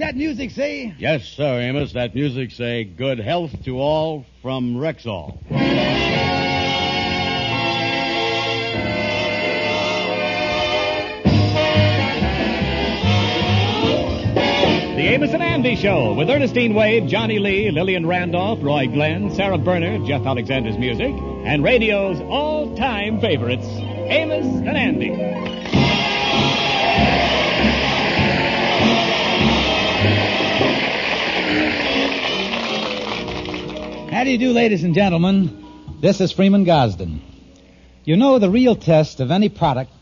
that music say? Yes, sir, Amos. That music say good health to all from Rexall. The Amos and Andy Show with Ernestine Wade, Johnny Lee, Lillian Randolph, Roy Glenn, Sarah Berner, Jeff Alexander's music, and radio's all-time favorites, Amos and Andy. How do you do, ladies and gentlemen? This is Freeman Gosden. You know, the real test of any product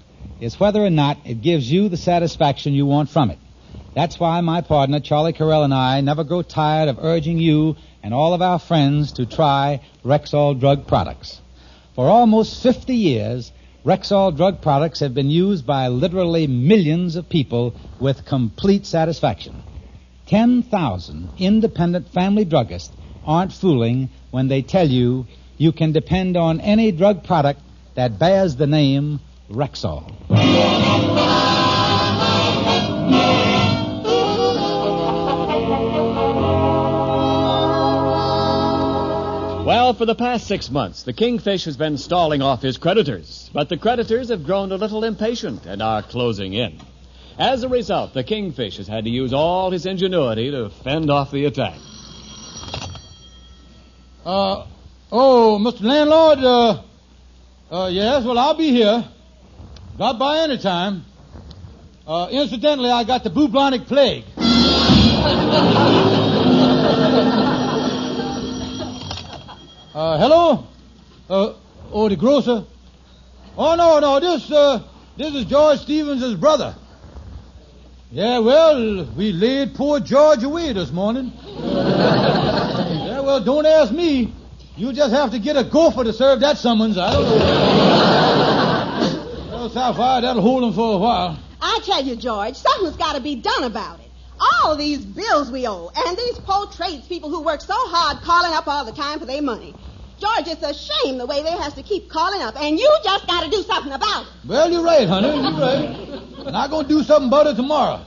is whether or not it gives you the satisfaction you want from it. That's why my partner, Charlie Correll, and I never grow tired of urging you and all of our friends to try Rexall drug products. For almost 50 years, Rexall drug products have been used by literally millions of people with complete satisfaction. 10,000 independent family druggists aren't fooling when they tell you you can depend on any drug product that bears the name Rexall. Well, for the past 6 months, the Kingfish has been stalling off his creditors. But the creditors have grown a little impatient and are closing in. As a result, the Kingfish has had to use all his ingenuity to fend off the attack. Mr. Landlord, yes, well, I'll be here. Drop by any time. Incidentally, I got the bubonic plague. Hello? The grocer? Oh, no, this is George Stevens' brother. Yeah, well, we laid poor George away this morning. Yeah, well, don't ask me. You just have to get a gopher to serve that summons. I don't know. Well, Sapphire, that'll hold him for a while. I tell you, George, something's got to be done about it. All these bills we owe, and these poor tradespeople who work so hard calling up all the time for their money. George, it's a shame the way they has to keep calling up, and you just got to do something about it. Well, you're right, honey, you're right. And I'm going to do something about it tomorrow.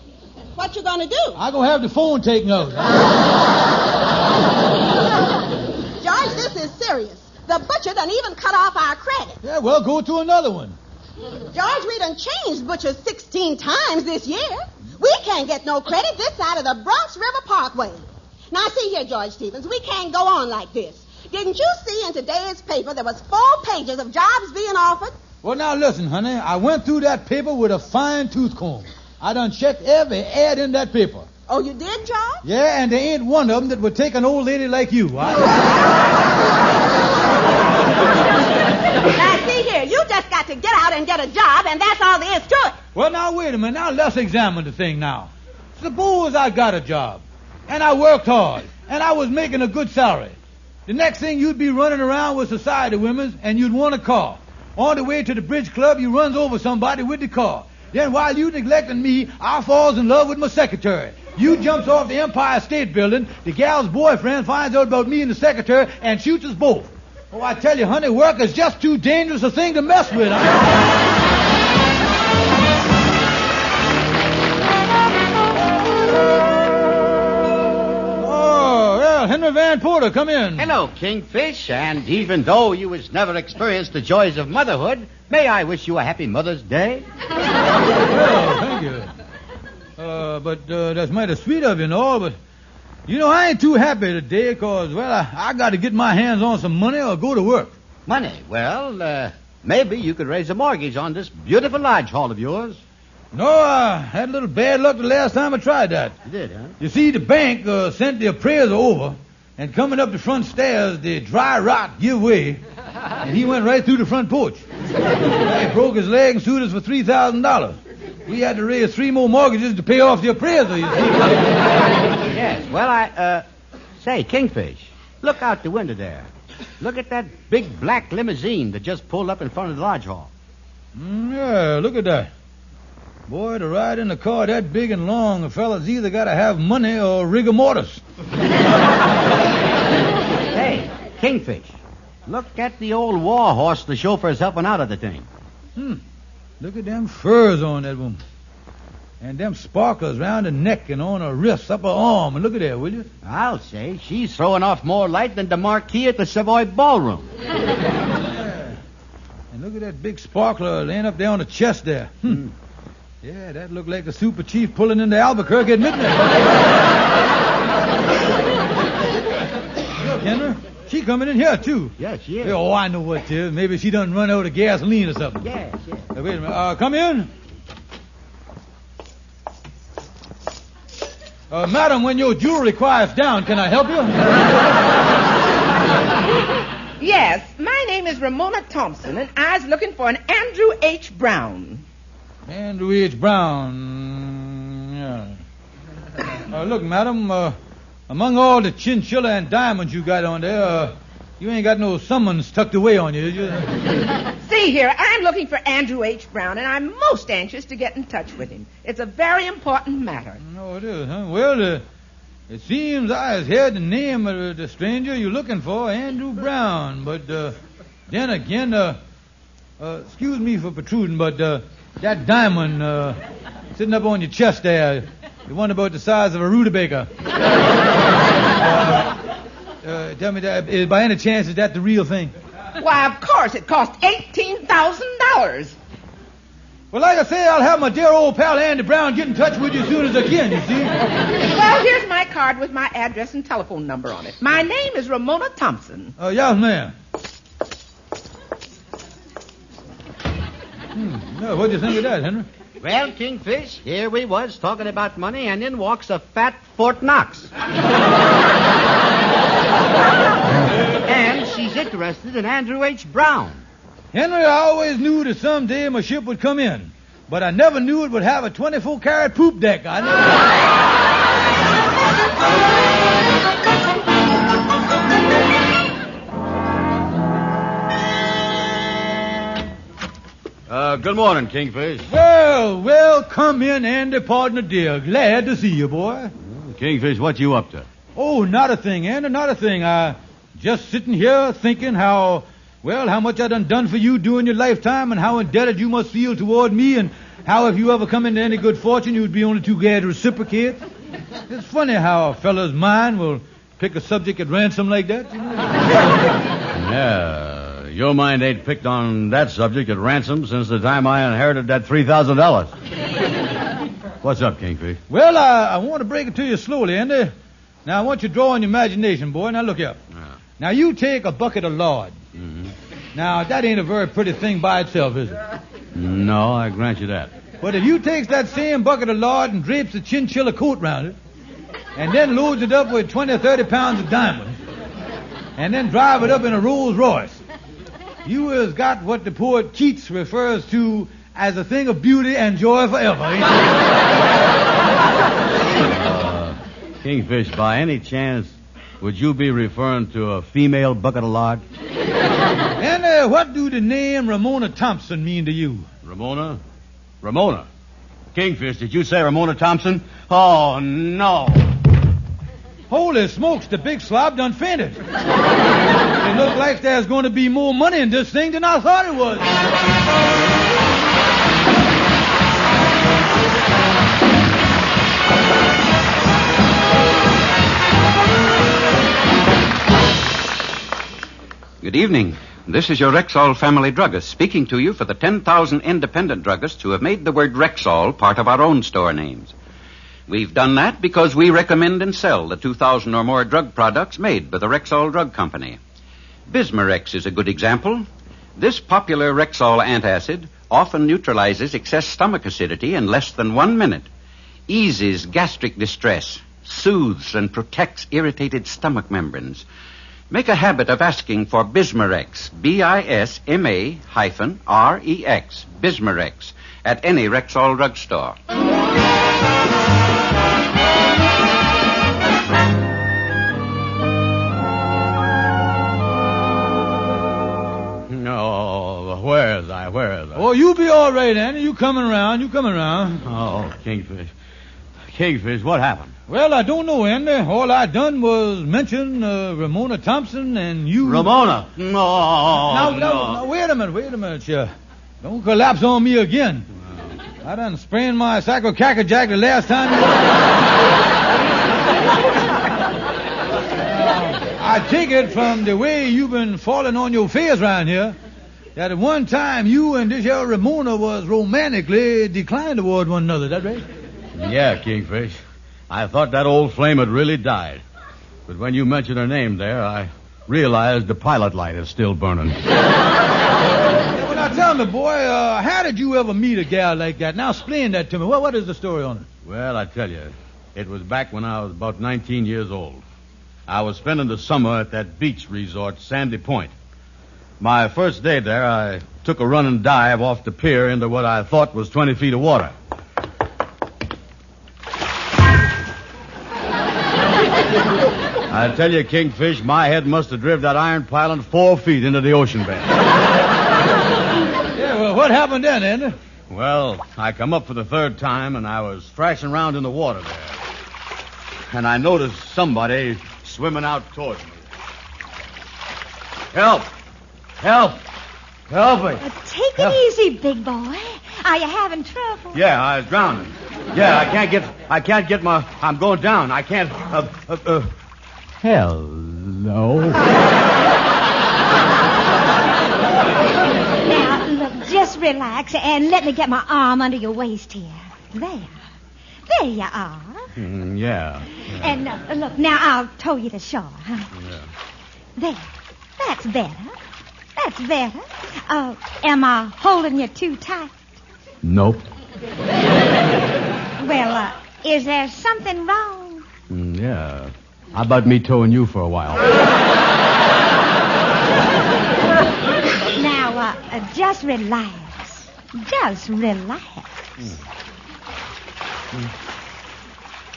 What you going to do? I'm going to have the phone taken out. George, this is serious. The butcher done even cut off our credit. Yeah, well, go to another one. George, we done changed butchers 16 times this year. We can't get no credit this side of the Bronx River Parkway. Now, see here, George Stevens, we can't go on like this. Didn't you see in today's paper there was 4 pages of jobs being offered? Well, now, listen, honey. I went through that paper with a fine tooth comb. I done checked every ad in that paper. Oh, you did, George? Yeah, and there ain't one of them that would take an old lady like you. Now, see here, you just got to get out and get a job, and that's all there is to it. Well, now, wait a minute. Now, let's examine the thing now. Suppose I got a job, and I worked hard, and I was making a good salary. The next thing you'd be running around with society women, and you'd want a car. On the way to the bridge club, you runs over somebody with the car. Then while you neglecting me, I falls in love with my secretary. You jumps off the Empire State Building, the gal's boyfriend finds out about me and the secretary and shoots us both. Oh, I tell you, honey, work is just too dangerous a thing to mess with. Henry Van Porter, come in. Hello, Kingfish, and even though you has never experienced the joys of motherhood, may I wish you a happy Mother's Day? Well, thank you. But that's mighty sweet of you and all, but, you know, I ain't too happy today because, well, I got to get my hands on some money or go to work. Money? Well, maybe you could raise a mortgage on this beautiful lodge hall of yours. No, I had a little bad luck the last time I tried that. You did, huh? You see, the bank sent the appraiser over, and coming up the front stairs, the dry rot give way, and he went right through the front porch. He broke his leg and sued us for $3,000. We had to raise 3 more mortgages to pay off the appraiser, you see. Yes, well, say, Kingfish, look out the window there. Look at that big black limousine that just pulled up in front of the lodge hall. Yeah, look at that. Boy, to ride in a car that big and long, a fella's either got to have money or rigor mortis. Hey, Kingfish, look at the old war horse the chauffeur's helping out of the thing. Look at them furs on that woman. And them sparklers round her neck and on her wrists, up her arm. And look at that, will you? I'll say, she's throwing off more light than the marquee at the Savoy Ballroom. Yeah. And look at that big sparkler laying up there on the chest there. Yeah, that looked like the super chief pulling into Albuquerque at midnight. Look, Henry, she coming in here, too. Yes, she is. Oh, I know what it is. Maybe she done run out of gasoline or something. Yes. Wait a minute. Come in. Madam, when your jewelry quiets down, can I help you? Yes, my name is Ramona Thompson, and I was looking for an Andrew H. Brown. Andrew H. Brown. Yeah. Look, madam, among all the chinchilla and diamonds you got on there, you ain't got no summons tucked away on you, did you? See here, I'm looking for Andrew H. Brown, and I'm most anxious to get in touch with him. It's a very important matter. No, it is, huh? Well, it seems I has heard the name of the stranger you're looking for, Andrew Brown. But then again, excuse me for protruding, but that diamond sitting up on your chest there, the one about the size of a rutabaga. Tell me, that, by any chance, is that the real thing? Why, of course, it cost $18,000. Well, like I say, I'll have my dear old pal Andy Brown get in touch with you as soon as I can, you see. Well, here's my card with my address and telephone number on it. My name is Ramona Thompson. Yes, ma'am. What do you think of that, Henry? Well, Kingfish, here we was talking about money, and in walks a fat Fort Knox. And she's interested in Andrew H. Brown. Henry, I always knew that someday my ship would come in, but I never knew it would have a 24-carat poop deck. I never... Good morning, Kingfish. Well, come in, Andy, partner dear. Glad to see you, boy. Kingfish, what you up to? Oh, not a thing, Andy, not a thing. I just sitting here thinking how much I done for you during your lifetime and how indebted you must feel toward me and how if you ever come into any good fortune, you would be only too glad to reciprocate. It's funny how a fellow's mind will pick a subject at ransom like that, you know? Yeah, your mind ain't picked on that subject at ransom since the time I inherited that $3,000. What's up, Kingfish? Well, I want to break it to you slowly, Andy. Now, I want you to draw on your imagination, boy. Now, look here. Now, you take a bucket of lard. Mm-hmm. Now, that ain't a very pretty thing by itself, is it? No, I grant you that. But if you takes that same bucket of lard and drapes a chinchilla coat round it, and then loads it up with 20 or 30 pounds of diamonds, and then drive it up in a Rolls Royce, you has got what the poet Keats refers to as a thing of beauty and joy forever, ain't you? Kingfish, by any chance, would you be referring to a female bucket of lard? And what do the name Ramona Thompson mean to you? Ramona? Ramona? Kingfish, did you say Ramona Thompson? Oh, no. Holy smokes, the big slob done fainted. It looks like there's going to be more money in this thing than I thought it was. Good evening. This is your Rexall family druggist speaking to you for the 10,000 independent druggists who have made the word Rexall part of our own store names. We've done that because we recommend and sell the 2,000 or more drug products made by the Rexall Drug Company. Bismarex is a good example. This popular Rexall antacid often neutralizes excess stomach acidity in less than 1 minute, eases gastric distress, soothes and protects irritated stomach membranes. Make a habit of asking for Bismarex, Bisma-REX, Bismarex, at any Rexall drugstore. No, where is I? Oh, you be all right, Andy. You coming around. Oh, Kingfish. Kingfish, what happened? Well, I don't know, Andy. All I done was mention Ramona Thompson and you... Ramona? No. Now, wait a minute, you. Don't collapse on me again. I done sprained my sacro-cacka-jack the last time I take it from the way you've been falling on your face around here that at one time you and this here Ramona was romantically declined toward one another. That right? Yeah, Kingfish. I thought that old flame had really died. But when you mentioned her name there, I realized the pilot light is still burning. Well, now tell me, boy, how did you ever meet a gal like that? Now explain that to me. What is the story on it? Well, I tell you, it was back when I was about 19 years old. I was spending the summer at that beach resort, Sandy Point. My first day there, I took a running dive off the pier into what I thought was 20 feet of water. I tell you, Kingfish, my head must have driven that iron piling 4 feet into the ocean bed. Yeah, well, what happened then, Andy? Well, I come up for the third time, and I was thrashing around in the water there. And I noticed somebody swimming out towards me. Help! Help! Help me! Take it easy, big boy. Are you having trouble? Yeah, I was drowning. Yeah, I can't get my... I'm going down. I can't... Hello. Now, look, just relax and let me get my arm under your waist here. There. There you are. Yeah. And look, now I'll tow you to shore. Huh? Yeah. There. That's better. That's better. Am I holding you too tight? Nope. Well, is there something wrong? Yeah. How about me towing you for a while? Now, just relax. Just relax.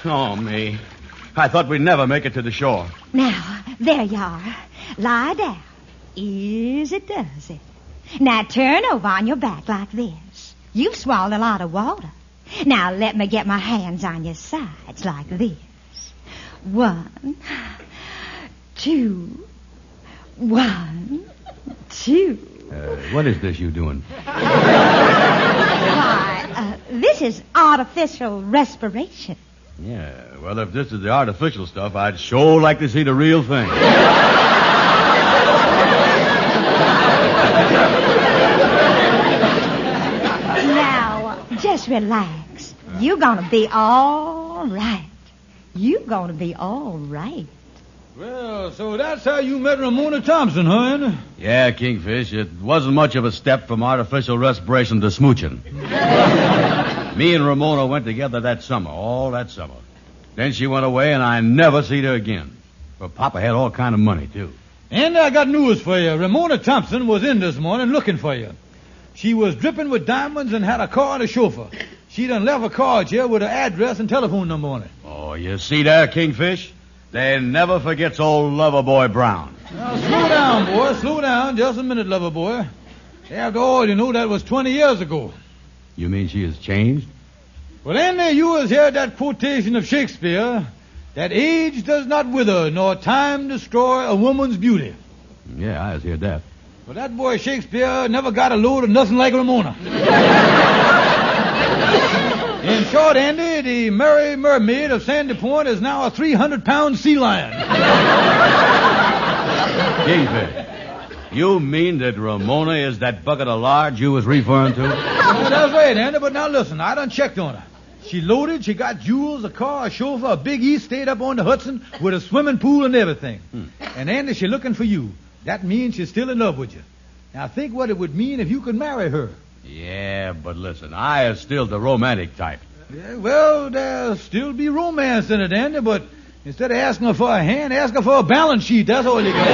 Oh, me. I thought we'd never make it to the shore. Now, there you are. Lie down. Easy does it. Now, turn over on your back like this. You've swallowed a lot of water. Now, let me get my hands on your sides like this. 1, 2. 1, 2. What is this you doing? Why, this is artificial respiration. Yeah, well, if this is the artificial stuff, I'd sure like to see the real thing. Now, just relax. You're gonna be all right. You're gonna be all right. Well, so that's how you met Ramona Thompson, huh, Andy? Yeah, Kingfish, it wasn't much of a step from artificial respiration to smooching. Me and Ramona went together that summer, all that summer. Then she went away, and I never seen her again. But Papa had all kind of money, too. And I got news for you. Ramona Thompson was in this morning looking for you. She was dripping with diamonds and had a car and a chauffeur. She done left a card here with her address and telephone number on it. Oh, you see there, Kingfish? They never forgets old lover boy Brown. Now, slow down, boy. Slow down. Just a minute, lover boy. After all, you know that was 20 years ago. You mean she has changed? Well, Andy, you has heard that quotation of Shakespeare, that age does not wither, nor time destroy a woman's beauty. Yeah, I has heard that. Well, that boy Shakespeare never got a load of nothing like Ramona. In short, Andy, the Merry Mermaid of Sandy Point is now a 300-pound sea lion. Kingfish, you mean that Ramona is that bucket of lard you was referring to? Yeah, that's right, Andy, but now listen, I done checked on her. She loaded, she got jewels, a car, a chauffeur, a big East stayed up on the Hudson with a swimming pool and everything. And Andy, she's looking for you. That means she's still in love with you. Now think what it would mean if you could marry her. Yeah, but listen, I is still the romantic type. Yeah, well, there'll still be romance in it, Andy, but instead of asking her for a hand, ask her for a balance sheet. That's all you got.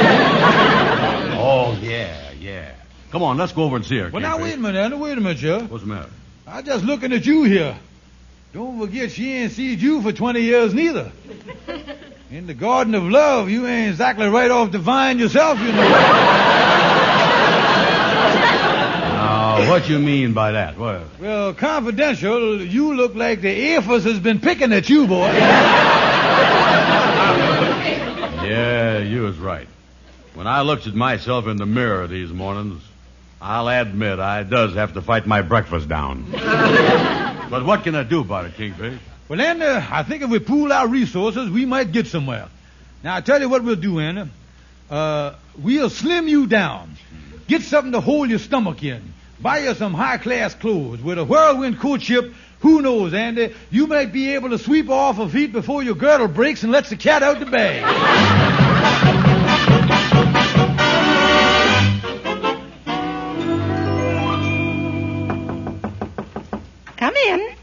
Oh, yeah. Come on, let's go over and see her. Well, now, wait a minute, Andy. Wait a minute, Joe. What's the matter? I'm just looking at you here. Don't forget she ain't seen you for 20 years neither. In the garden of love, you ain't exactly right off the vine yourself, you know. Now, what you mean by that? What? Well, confidential, you look like the AFIS has been picking at you, boy. Yeah, you was right. When I looked at myself in the mirror these mornings, I'll admit I does have to fight my breakfast down. But what can I do about it, Kingfish? Well, Andy, I think if we pool our resources, we might get somewhere. Now, I tell you what we'll do, Andy. We'll slim you down. Get something to hold your stomach in. Buy you some high-class clothes. With a whirlwind courtship, who knows, Andy, you might be able to sweep off her feet before your girdle breaks and lets the cat out the bag. Come in.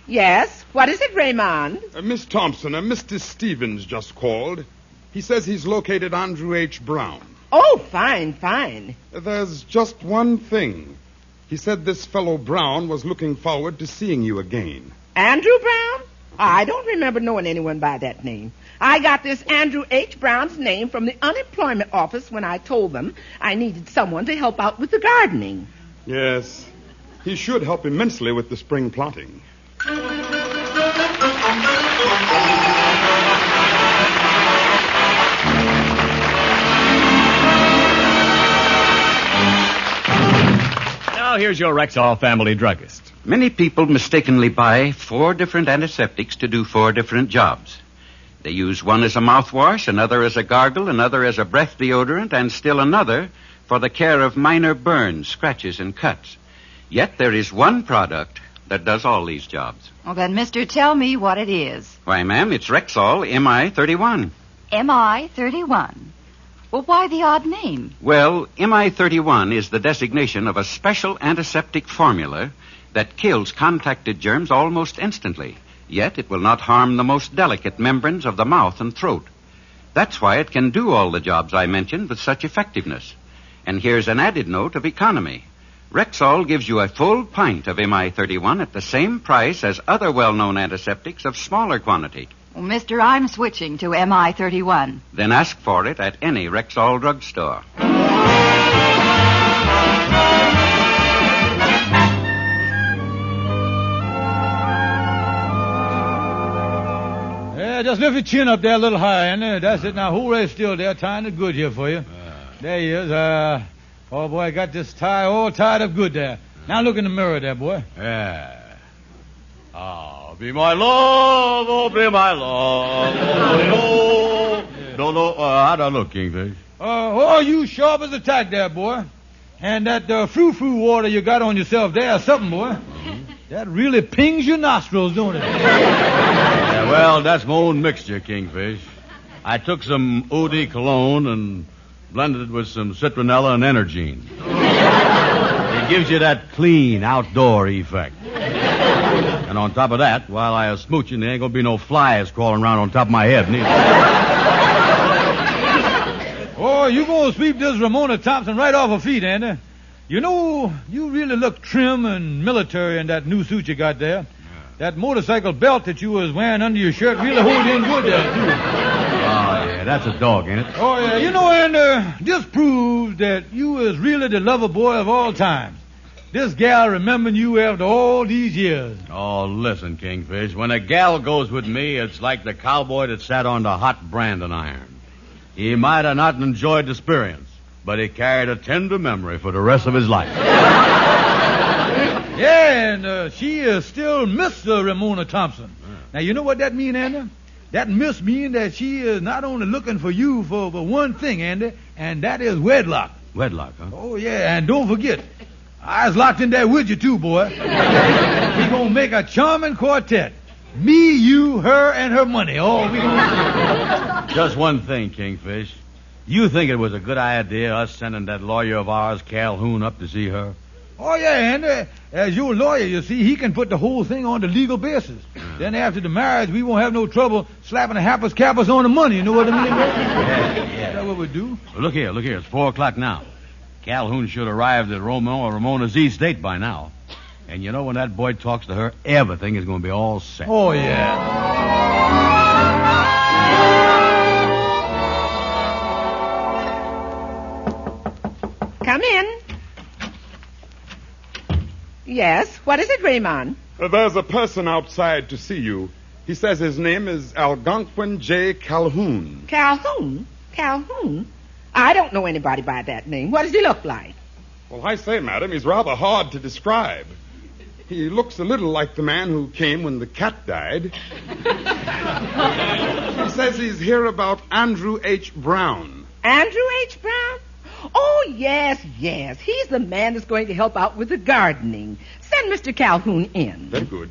Yes, what is it, Raymond? Miss Thompson, Mr. Stevens just called. He says he's located Andrew H. Brown. Oh, fine, fine. There's just one thing. He said this fellow Brown was looking forward to seeing you again. Andrew Brown? I don't remember knowing anyone by that name. I got this Andrew H. Brown's name from the unemployment office when I told them I needed someone to help out with the gardening. Yes, he should help immensely with the spring planting. Now here's your Rexall family druggist. Many people mistakenly buy 4 different antiseptics to do 4 different jobs. They use one as a mouthwash, another as a gargle, another as a breath deodorant, and still another for the care of minor burns, scratches, and cuts. Yet there is one product that does all these jobs. Well, then, mister, tell me what it is. Why, ma'am, it's Rexall MI-31. MI-31. Well, why the odd name? Well, MI-31 is the designation of a special antiseptic formula that kills contacted germs almost instantly. Yet it will not harm the most delicate membranes of the mouth and throat. That's why it can do all the jobs I mentioned with such effectiveness. And here's an added note of economy. Rexall gives you a full pint of MI-31 at the same price as other well-known antiseptics of smaller quantity. Well, mister, I'm switching to MI-31. Then ask for it at any Rexall drugstore. Yeah, just lift your chin up there a little higher, and that's it. Now, hold right still there, tying it good here for you. There he is. Oh, boy, I got this tie all tied up good there. Now look in the mirror there, boy. Yeah. Oh, be my love, oh, be my love. Oh, no, no. How'd I look, Kingfish? You sharp as a tack there, boy. And that frou-frou water you got on yourself there is something, boy. That really pings your nostrils, don't it? Yeah, well, that's my own mixture, Kingfish. I took some eau de cologne and blended it with some citronella and Energine. It gives you that clean, outdoor effect. And on top of that, while I was smooching, there ain't gonna be no flies crawling around on top of my head, neither. Oh, you gonna sweep this Ramona Thompson right off her feet, Andy. You know, you really look trim and military in that new suit you got there. Yeah. That motorcycle belt that you was wearing under your shirt really hold in good there, too. Oh, yeah, that's a dog, ain't it? Oh, yeah. You know, Andy, this proves that you is really the lover boy of all times. This gal remembering you after all these years. Oh, listen, Kingfish. When a gal goes with me, it's like the cowboy that sat on the hot branding iron. He might have not enjoyed the experience, but he carried a tender memory for the rest of his life. Yeah, and she is still Miss Ramona Thompson. Yeah. Now, you know what that means, Andy? That miss means that she is not only looking for you for one thing, Andy, and that is wedlock. Wedlock, huh? Oh, yeah, and don't forget, I was locked in there with you, too, boy. We gonna make a charming quartet. Me, you, her, and her money. Oh, we gonna... Just one thing, Kingfish. You think it was a good idea, us sending that lawyer of ours, Calhoun, up to see her? Oh, yeah, Andy. As your lawyer, you see, he can put the whole thing on the legal basis. Then after the marriage, we won't have no trouble slapping the happers cappers on the money. You know what I mean? Yeah. That's what we do. Well, look here. It's 4 o'clock now. Calhoun should have arrived at Ramona's estate by now. And you know, when that boy talks to her, everything is going to be all set. Oh, yeah. Come in. Yes, what is it, Raymond? There's a person outside to see you. He says his name is Algonquin J. Calhoun. Calhoun? Calhoun? I don't know anybody by that name. What does he look like? Well, I say, madam, he's rather hard to describe. He looks a little like the man who came when the cat died. He says he's here about Andrew H. Brown. Andrew H. Brown? Oh, yes. He's the man that's going to help out with the gardening. Send Mr. Calhoun in. Very good.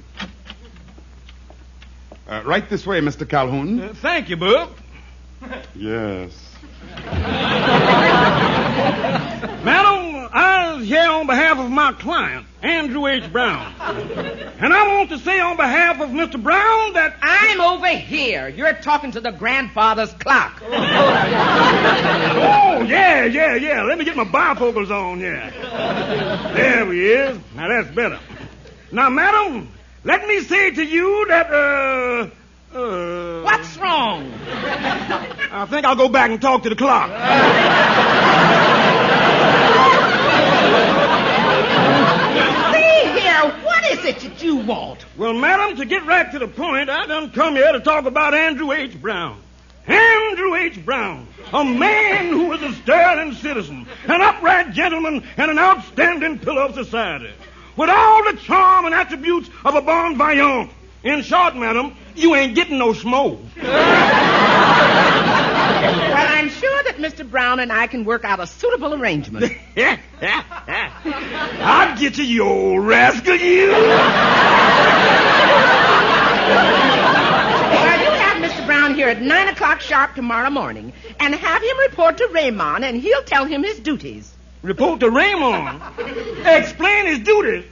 Right this way, Mr. Calhoun. Thank you, Bub. Yes. Madam, I was here on behalf of my client, Andrew H. Brown. And I want to say on behalf of Mr. Brown that... I'm over here. You're talking to the grandfather's clock. Oh, yeah. Let me get my bifocals on here. There he is. Now, that's better. Now, madam, let me say to you that, What's wrong? I think I'll go back and talk to the clock. See here, what is it that you want? Well, madam, to get right to the point, I done come here to talk about Andrew H. Brown. Andrew H. Brown, a man who was a sterling citizen, an upright gentleman, and an outstanding pillar of society, with all the charm and attributes of a bon vivant. In short, madam, you ain't getting no smoke. Well, I'm sure that Mr. Brown and I can work out a suitable arrangement. I'll get you old rascal, you. Well, you have Mr. Brown here at 9 o'clock sharp tomorrow morning, and have him report to Raymond, and he'll tell him his duties. Report to Raymond? Explain his duties?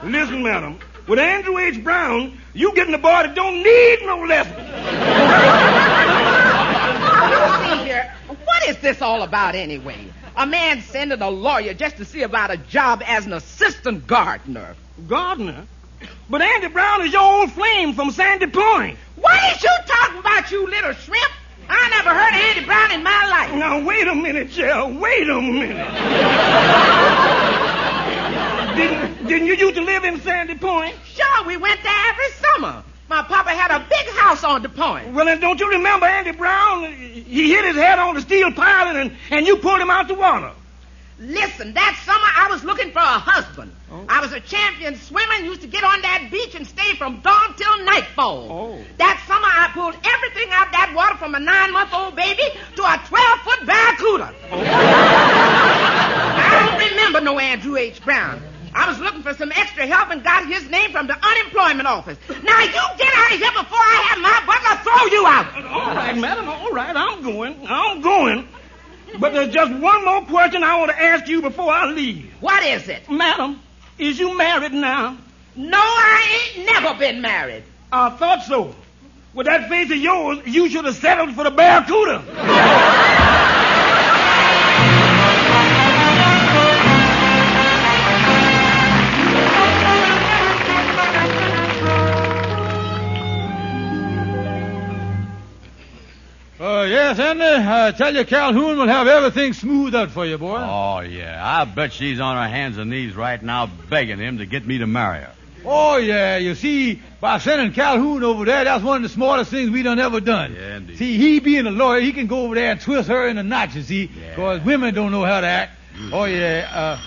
Listen, madam, with Andrew H. Brown, you getting a boy that don't need no lesson. See here, what is this all about anyway? A man sending a lawyer just to see about a job as an assistant gardener. Gardener? But Andy Brown is your old flame from Sandy Point. What is you talking about, you little shrimp? I never heard of Andy Brown in my life. Now, wait a minute, Jill. Wait a minute. Didn't you used to live in Sandy Point? Sure, we went there every summer. My papa had a big house on the point. Well, then don't you remember Andy Brown? He hit his head on the steel piling and you pulled him out the water. Listen, that summer I was looking for a husband. Oh. I was a champion swimmer and used to get on that beach and stay from dawn till nightfall. Oh. That summer I pulled everything out that water from a 9-month-old baby to a 12-foot barracuda. Oh. I don't remember no Andrew H. Brown. I was looking for some extra help and got his name from the unemployment office. Now, you get out of here before I have my butler throw you out. All right, madam, all right, I'm going. But there's just one more question I want to ask you before I leave. What is it? Madam, is you married now? No, I ain't never been married. I thought so. With that face of yours, you should have settled for the barracuda. Yes, Andy, I tell you, Calhoun will have everything smoothed out for you, boy. Oh, yeah. I bet she's on her hands and knees right now begging him to get me to marry her. Oh, yeah. You see, by sending Calhoun over there, that's one of the smartest things we done ever done. Yeah, indeed. See, he being a lawyer, he can go over there and twist her in the knot, you see, because women don't know how to act. Mm. Oh, yeah.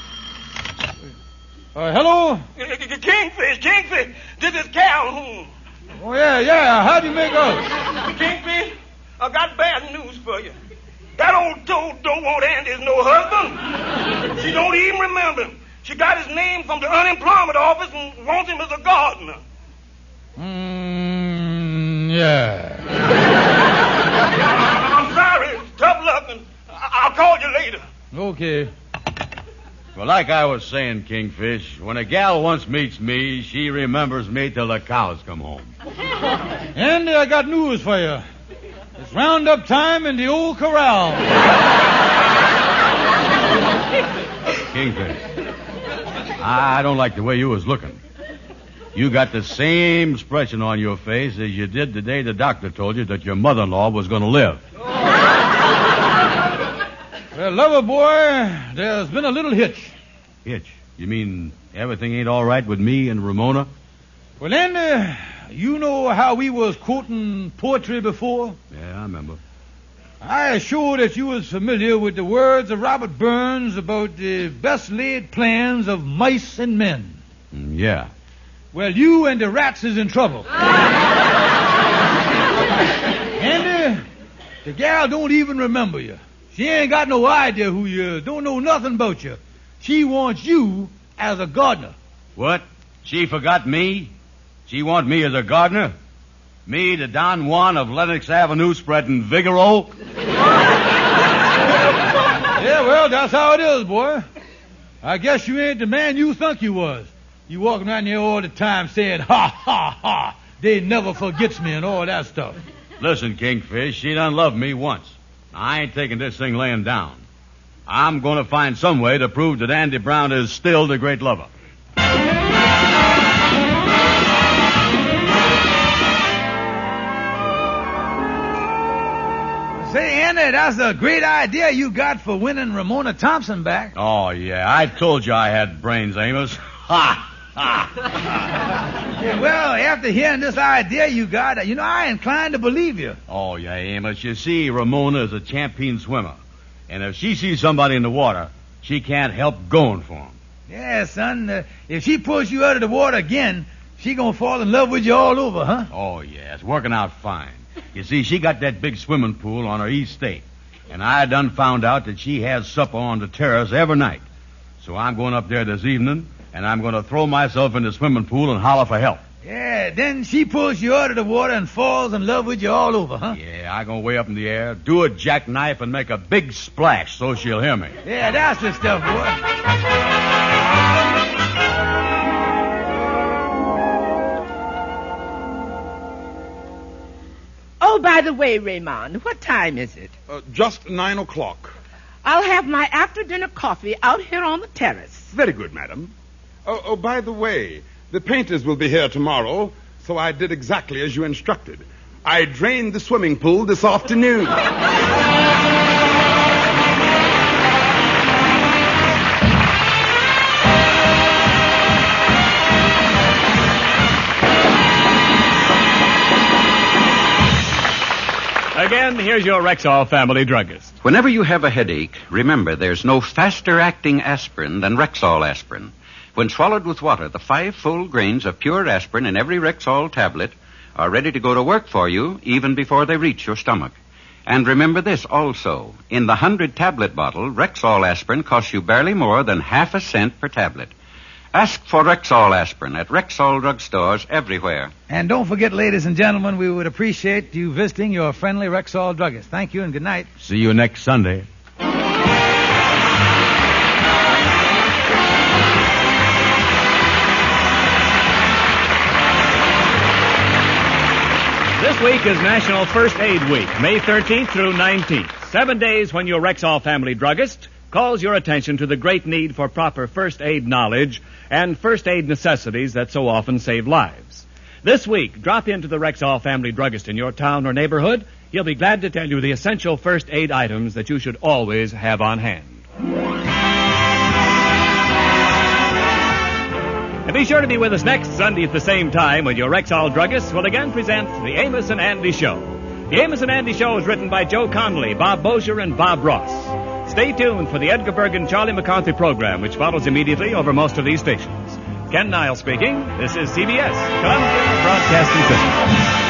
Hello? Kingfish, this is Calhoun. Oh, yeah. How do you make out? Kingfish, I got bad news for you. That old toad don't want Andy as no husband. She don't even remember him. She got his name from the unemployment office and wants him as a gardener. Yeah. I'm sorry. Tough luck, and I'll call you later. Okay. Well, like I was saying, Kingfish, when a gal once meets me, she remembers me till the cows come home. Andy, I got news for you. It's roundup time in the old corral. Kingfish, I don't like the way you was looking. You got the same expression on your face as you did the day the doctor told you that your mother-in-law was going to live. Well, lover boy, there's been a little hitch. Hitch? You mean everything ain't all right with me and Ramona? Well, then, you know how we was quoting poetry before? Yeah, I remember. I assure that you was familiar with the words of Robert Burns about the best laid plans of mice and men. Yeah. Well, you and the rats is in trouble. Andy, the gal don't even remember you. She ain't got no idea who you is, don't know nothing about you. She wants you as a gardener. What? She forgot me? She want me as a gardener? Me, the Don Juan of Lenox Avenue, spreading Vigoro? Yeah, well, that's how it is, boy. I guess you ain't the man you think you was. You walking around here all the time saying, ha, ha, ha, they never forgets me and all that stuff. Listen, Kingfish, she done loved me once. I ain't taking this thing laying down. I'm going to find some way to prove that Andy Brown is still the great lover. Say, Andy, that's a great idea you got for winning Ramona Thompson back. Oh, yeah, I told you I had brains, Amos. Ha! Ha! Yeah, well, after hearing this idea you got, I inclined to believe you. Oh, yeah, Amos. You see, Ramona is a champion swimmer. And if she sees somebody in the water, she can't help going for him. Yeah, son, if she pulls you out of the water again, she gonna fall in love with you all over, huh? Oh, yeah, it's working out fine. You see, she got that big swimming pool on her east state. And I done found out that she has supper on the terrace every night. So I'm going up there this evening, and I'm going to throw myself in the swimming pool and holler for help. Yeah, then she pulls you out of the water and falls in love with you all over, huh? Yeah, I'm going to way up in the air, do a jackknife, and make a big splash so she'll hear me. Yeah, that's the stuff, boy. Oh, by the way, Raymond, what time is it? Just 9 o'clock. I'll have my after-dinner coffee out here on the terrace. Very good, madam. Oh, by the way, the painters will be here tomorrow, so I did exactly as you instructed. I drained the swimming pool this afternoon. Again, here's your Rexall family druggist. Whenever you have a headache, remember there's no faster-acting aspirin than Rexall aspirin. When swallowed with water, the 5 full grains of pure aspirin in every Rexall tablet are ready to go to work for you even before they reach your stomach. And remember this also. In the 100-tablet bottle, Rexall aspirin costs you barely more than half a cent per tablet. Ask for Rexall aspirin at Rexall drugstores everywhere. And don't forget, ladies and gentlemen, we would appreciate you visiting your friendly Rexall druggist. Thank you and good night. See you next Sunday. This week is National First Aid Week, May 13th through 19th. 7 days when your Rexall family druggist calls your attention to the great need for proper first aid knowledge and first aid necessities that so often save lives. This week, drop into the Rexall family druggist in your town or neighborhood. He'll be glad to tell you the essential first aid items that you should always have on hand. And be sure to be with us next Sunday at the same time when your Rexall druggist will again present the Amos and Andy Show. The Amos and Andy Show is written by Joe Connolly, Bob Bozier, and Bob Ross. Stay tuned for the Edgar Bergen Charlie McCarthy program, which follows immediately over most of these stations. Ken Niles speaking. This is CBS, Columbia Broadcasting System.